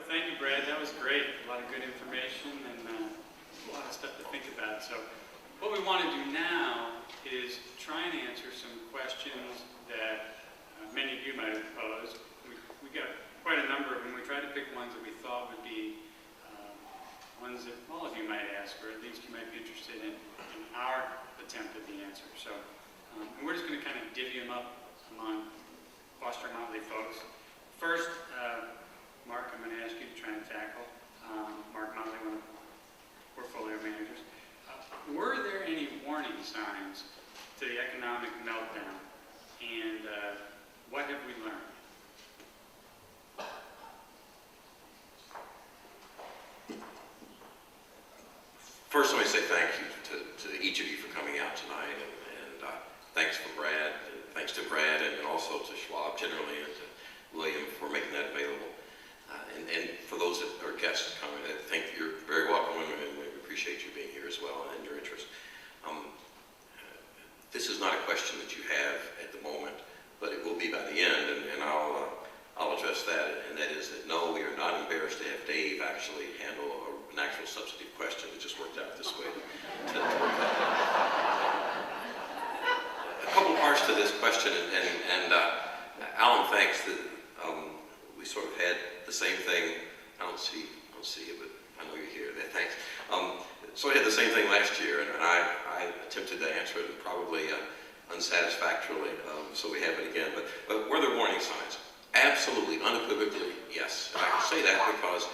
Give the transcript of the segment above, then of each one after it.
thank you, Brad. That was great. A lot of good information and a lot of stuff to think about. So what we want to do now is try and answer some questions that many of you might have posed. We got quite a number of them. We tried to pick ones that we thought would be ones that all of you might ask, or at least you might be interested in our attempt at the answer. So and we're just going to kind of divvy them up among Foster Motley folks. First, Mark, I'm going to ask you to try and tackle. Mark Motley, one of the portfolio managers. Were there any warning signs to the economic meltdown, and what have we learned? First, let me say thank you to each of you for coming out tonight, and thanks for Brad, and thanks to Brad, and also to Schwab generally, and to William for making that available. And for those that are guests coming, I think you're very welcome, and we appreciate you being here as well and your interest. This is not a question that you have at the moment, but it will be by the end, and I'll address that, and that is that no, we are not embarrassed to have Dave actually handle an actual substantive question. It just worked out this way to work that out. A couple parts to this question, and Alan, thanks that we sort of had the same thing. I don't see you, but I know you're here. Thanks. So I had the same thing last year, and I attempted to answer it, probably unsatisfactorily. So we have it again. But were there warning signs? Absolutely, unequivocally, yes. And I can say that because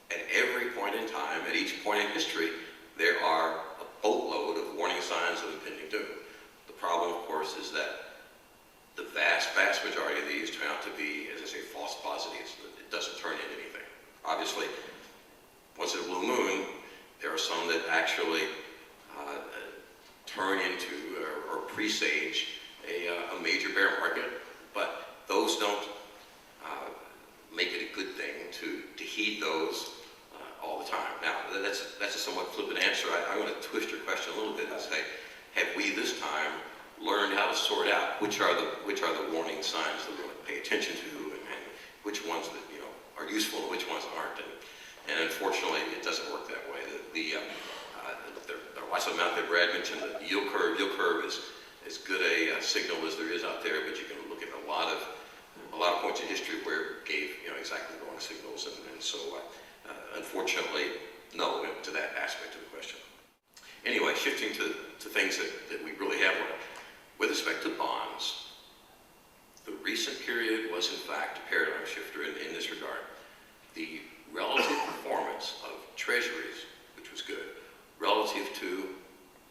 at every point in time, at each point in history, there are a boatload of warning signs of impending doom. The problem, of course, is that the vast majority of these turn out to be, as I say, false positives. It doesn't turn into anything. Obviously, once in a blue moon, there are some that actually turn into or presage a major bear market, but those don't make it a good thing to heed those all the time. Now, that's a somewhat flippant answer. I'm going to twist your question a little bit and say, have we this time learned how to sort out which are the warning signs that we want to pay attention to, and which ones that are useful and which ones aren't? And unfortunately, it doesn't work that way. There are lots of them out there. Brad mentioned the yield curve. Yield curve is as good a signal as there is out there, but you can look at a lot of points in history where it gave exactly the wrong signals, and so unfortunately, no to that aspect of the question. Anyway, shifting to things that we really have learned. With respect to bonds, the recent period was in fact a paradigm shifter in this regard. The relative performance of treasuries, which was good, relative to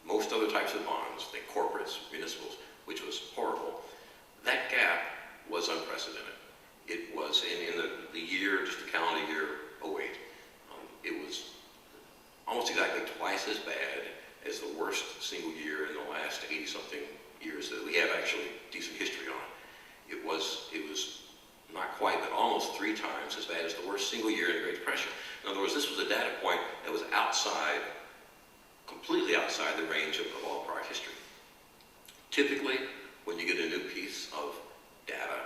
most other types of bonds, think corporates, municipals, which was horrible, that gap was unprecedented. It was in the year, just the calendar year 08, it was almost exactly twice as bad as the worst single year in the last 80-something years that we have actually decent history on. It was not quite, but almost 3 times as bad as the worst single year in the Great Depression. In other words, this was a data point that was completely outside the range of all prior history. Typically, when you get a new piece of data,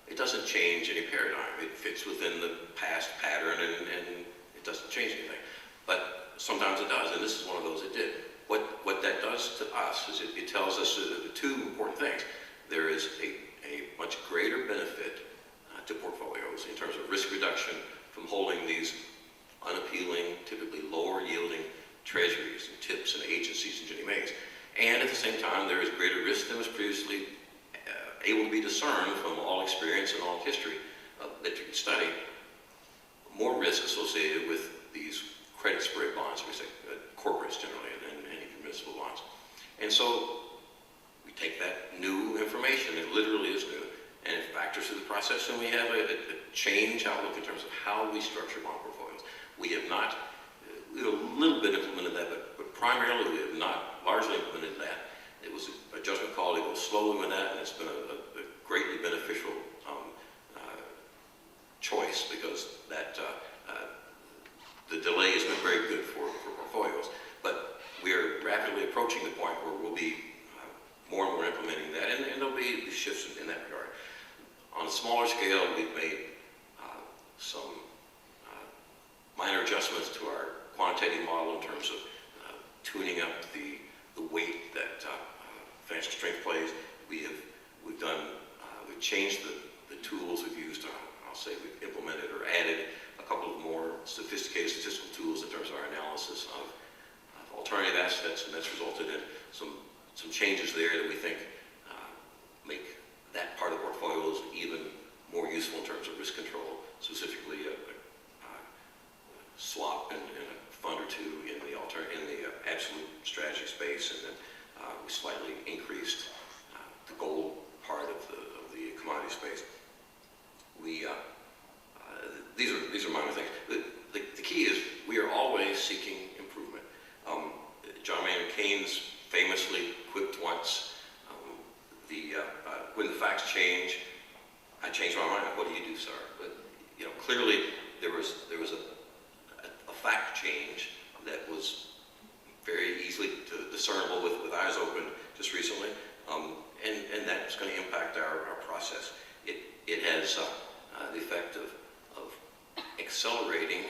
it doesn't change any paradigm. It fits within the past pattern and it doesn't change anything. But sometimes it does, and this is one of those it did. What that does to us is it tells us 2 important things. There is a much greater benefit to portfolios in terms of risk reduction from holding these unappealing, typically lower yielding treasuries and tips and agencies and Ginnie Maes. And at the same time, there is greater risk than was previously able to be discerned from all experience and all history that you can study. More risk associated with these credit spread bonds, we say corporates generally, and any municipal bonds. And so we take that new information, it literally is new, and it factors through the process, and we have a change outlook in terms of how we structure bond portfolios. We have a little bit implemented that, but primarily we have not largely implemented that. It was a judgment call to go slowly with that, and it's been a greatly beneficial choice, because that the delay has been very good for portfolios. But we are rapidly approaching the point where we'll be more and more implementing that, and there'll be shifts in that regard. On a smaller scale, we've made some minor adjustments to our quantitative model in terms of tuning up the weight that financial strength plays. We've changed the tools we've used. I'll say we've implemented or added a couple of more sophisticated statistical tools in terms of our analysis of alternative assets, and that's resulted in some changes there that we think make that part of the portfolios even more useful in terms of risk control, specifically a swap in a fund or two in the absolute strategy space, and then we slightly increased the gold part of the commodity space. These are minor things. The key is we are always seeking improvement. John Maynard Keynes famously quipped once, when the facts change, I change my mind. What do you do, sir? But clearly there was a fact change that was very easily discernible with eyes open just recently, and that's going to impact our process. It has the effect of accelerating